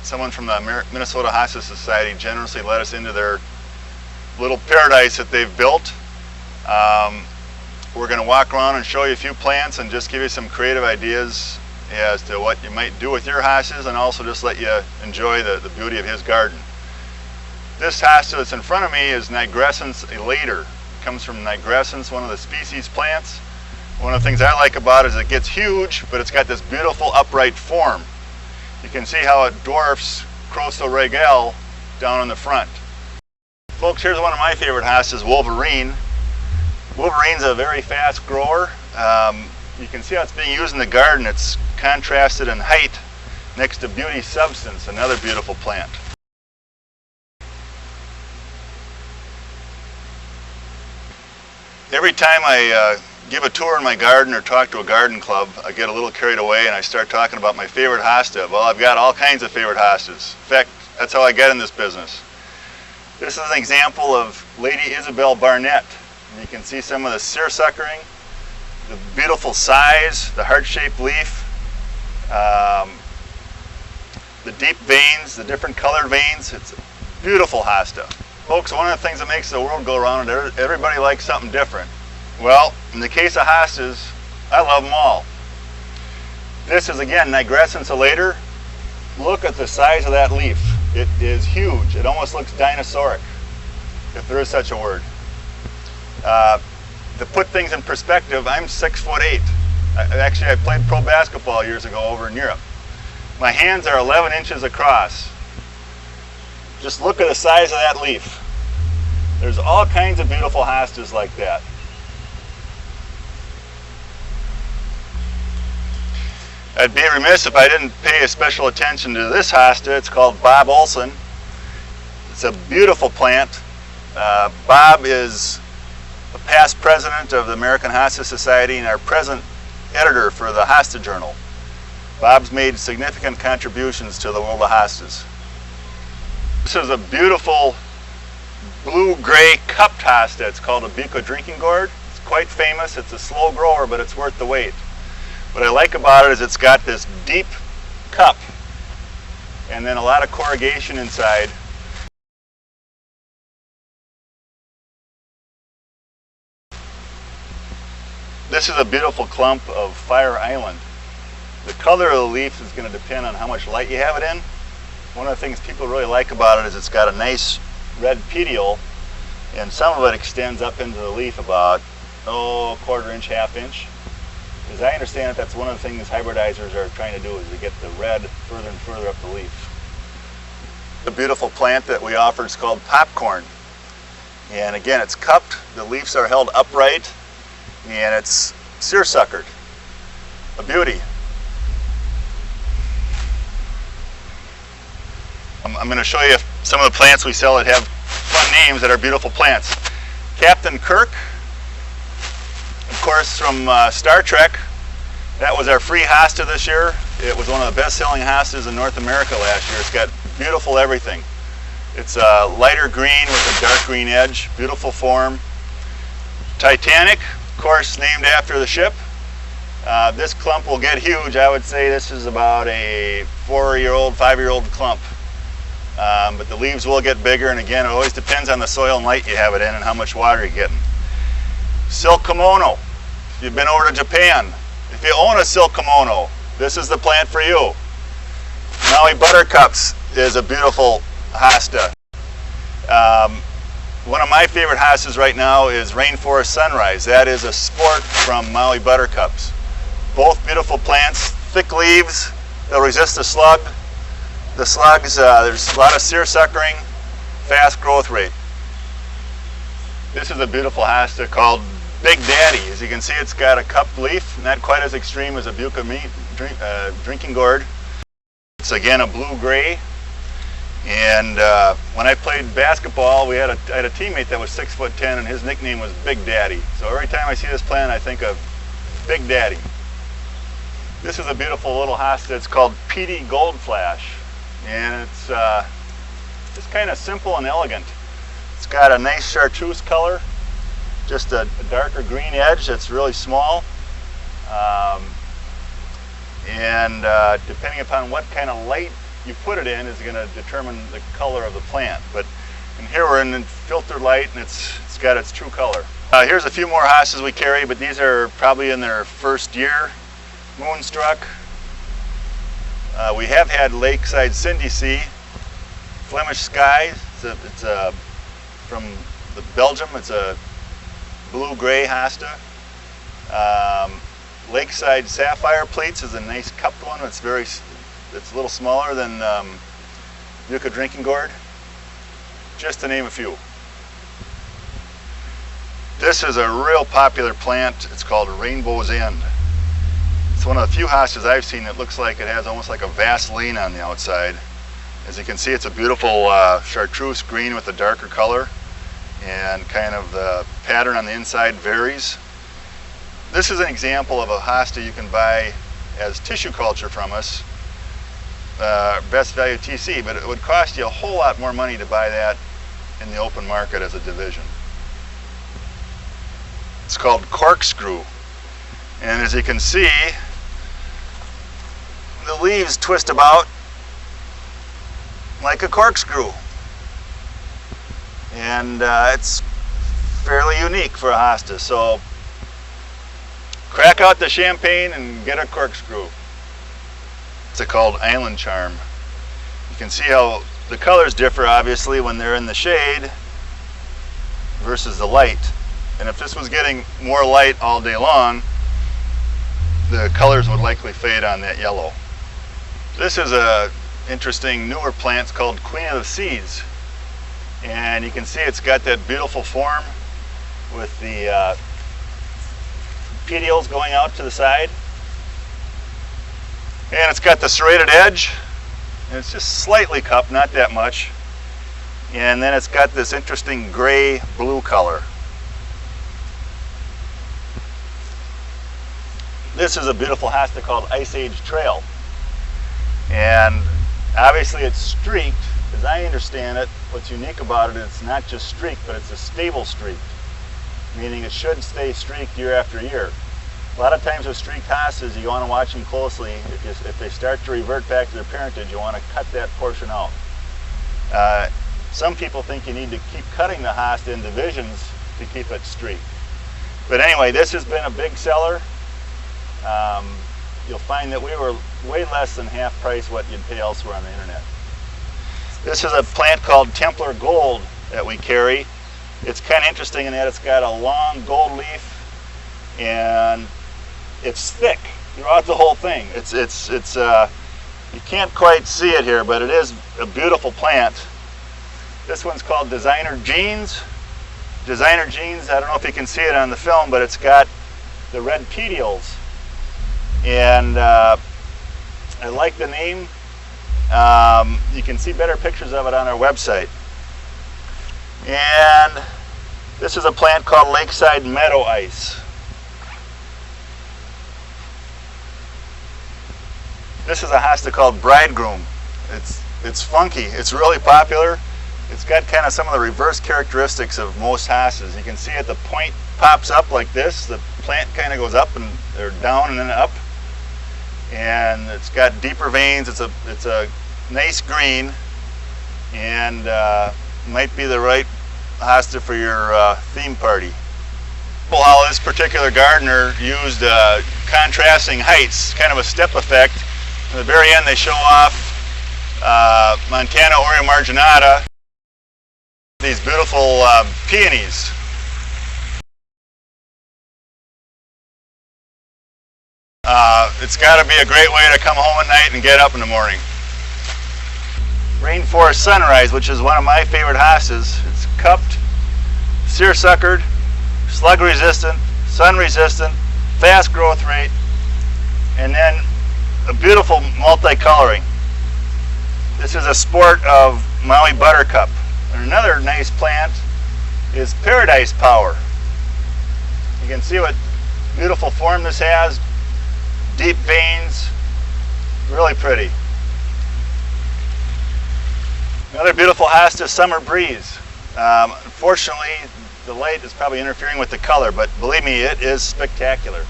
someone from the Minnesota Hosta Society generously let us into their little paradise that they've built. We're going to walk around and show you a few plants and just give you some creative ideas as to what you might do with your hostas, and also just let you enjoy the beauty of his garden. This hosta that's in front of me is Nigrescens elater. It comes from Nigrescens, one of the species plants. One of the things I like about it is it gets huge, but it's got this beautiful upright form. You can see how it dwarfs Crosso Regale down in the front. Folks, here's one of my favorite hostas, Wolverine. Wolverine's a very fast grower. You can see how it's being used in the garden. It's contrasted in height next to Beauty Substance, another beautiful plant. Every time I give a tour in my garden or talk to a garden club, I get a little carried away and I start talking about my favorite hosta. Well, I've got all kinds of favorite hostas. In fact, that's how I get in this business. This is an example of Lady Isabel Barnett. And you can see some of the seersuckering, the beautiful size, the heart-shaped leaf, the deep veins, the different colored veins. It's a beautiful hosta. Folks, one of the things that makes the world go around is everybody likes something different. Well, in the case of hostas, I love them all. This is, again, Nigrescens elater. Look at the size of that leaf. It is huge. It almost looks dinosauric, if there is such a word. To put things in perspective, I'm 6'8". Actually, I played pro basketball years ago over in Europe. My hands are 11 inches across. Just look at the size of that leaf. There's all kinds of beautiful hostas like that. I'd be remiss if I didn't pay a special attention to this hosta. It's called Bob Olson. It's a beautiful plant. Bob is a past president of the American Hosta Society and our present editor for the Hosta Journal. Bob's made significant contributions to the world of hostas. This is a beautiful blue-gray cupped hosta. It's called a Buca drinking gourd. It's quite famous. It's a slow grower, but it's worth the wait. What I like about it is it's got this deep cup and then a lot of corrugation inside. This is a beautiful clump of Fire Island. The color of the leaf is going to depend on how much light you have it in. One of the things people really like about it is it's got a nice red petiole, and some of it extends up into the leaf about, a quarter inch, half inch. As I understand it, that's one of the things hybridizers are trying to do, is to get the red further and further up the leaf. The beautiful plant that we offer is called popcorn. And again, it's cupped, the leaves are held upright, and it's seersuckered. A beauty. I'm going to show you some of the plants we sell that have fun names that are beautiful plants. Captain Kirk, of course, from Star Trek. That was our free hosta this year. It was one of the best-selling hostas in North America last year. It's got beautiful everything. It's a lighter green with a dark green edge, beautiful form. Titanic, of course, named after the ship. This clump will get huge. I would say this is about a 4-year-old, 5-year-old clump. But the leaves will get bigger, and again, it always depends on the soil and light you have it in and how much water you're getting. Silk kimono. If you've been over to Japan, if you own a silk kimono, this is the plant for you. Maui buttercups is a beautiful hosta. One of my favorite hostas right now is Rainforest Sunrise. That is a sport from Maui buttercups. Both beautiful plants, thick leaves, they'll resist the slug. The slugs, there's a lot of seersuckering, fast growth rate. This is a beautiful hosta called Big Daddy. As you can see, it's got a cupped leaf, not quite as extreme as a Buca drinking gourd. It's again a blue-gray. And when I played basketball, I had a teammate that was 6'10", and his nickname was Big Daddy. So every time I see this plant, I think of Big Daddy. This is a beautiful little hosta. It's called Petey Gold Flash. And it's just kind of simple and elegant. It's got a nice chartreuse color, just a darker green edge that's really small. And depending upon what kind of light you put it in is going to determine the color of the plant. But and here we're in filtered light, and it's got its true color. Here's a few more hostas we carry, but these are probably in their first year. Moonstruck. We have had Lakeside Cindy Sea, Flemish Sky. It's from Belgium. It's a blue-gray hosta. Lakeside Sapphire Pleats is a nice cupped one. It's a little smaller than Yucca Drinking Gourd, just to name a few. This is a real popular plant. It's called Rainbow's End. It's one of the few hostas I've seen that looks like it has almost like a Vaseline on the outside. As you can see, it's a beautiful chartreuse green with a darker color, and kind of the pattern on the inside varies. This is an example of a hosta you can buy as tissue culture from us, best value TC, but it would cost you a whole lot more money to buy that in the open market as a division. It's called Corkscrew, and as you can see, the leaves twist about like a corkscrew, and it's fairly unique for a hosta. So crack out the champagne and get a corkscrew. It's called Island Charm. You can see how the colors differ obviously when they're in the shade versus the light. And if this was getting more light all day long, the colors would likely fade on that yellow. This is a interesting newer plant. It's called Queen of the Seeds, and you can see it's got that beautiful form with the petioles going out to the side, and it's got the serrated edge, and it's just slightly cupped, not that much, and then it's got this interesting gray blue color. This is a beautiful hosta called Ice Age Trail, and obviously it's streaked. As I understand it, what's unique about it is it's not just streaked, but it's a stable streak, meaning it should stay streaked year after year. A lot of times with streaked hostas, you want to watch them closely. If they start to revert back to their parentage, you want to cut that portion out. Some people think you need to keep cutting the hosta in divisions to keep it streaked. But anyway, this has been a big seller. You'll find that we were way less than half price what you'd pay elsewhere on the internet. This is a plant called Templar Gold that we carry. It's kind of interesting in that it's got a long gold leaf, and it's thick throughout the whole thing. You can't quite see it here, but it is a beautiful plant. This one's called Designer Jeans. Designer Jeans, I don't know if you can see it on the film, but it's got the red petioles. And I like the name. You can see better pictures of it on our website. And this is a plant called Lakeside Meadow Ice. This is a hosta called Bridegroom. It's funky. It's really popular. It's got kind of some of the reverse characteristics of most hostas. You can see it, the point pops up like this. The plant kind of goes up and or down and then up. And it's got deeper veins. It's a nice green, and might be the right hosta for your theme party. How this particular gardener used contrasting heights, kind of a step effect. At the very end, they show off Montana Aurea marginata, these beautiful peonies. It's got to be a great way to come home at night and get up in the morning. Rainforest Sunrise, which is one of my favorite hostas. It's cupped, seersuckered, slug resistant, sun resistant, fast growth rate, and then a beautiful multicoloring. This is a sport of Maui buttercup. And another nice plant is Paradise Power. You can see what beautiful form this has. Deep veins, really pretty. Another beautiful hosta, Summer Breeze. Unfortunately, the light is probably interfering with the color, but believe me, it is spectacular.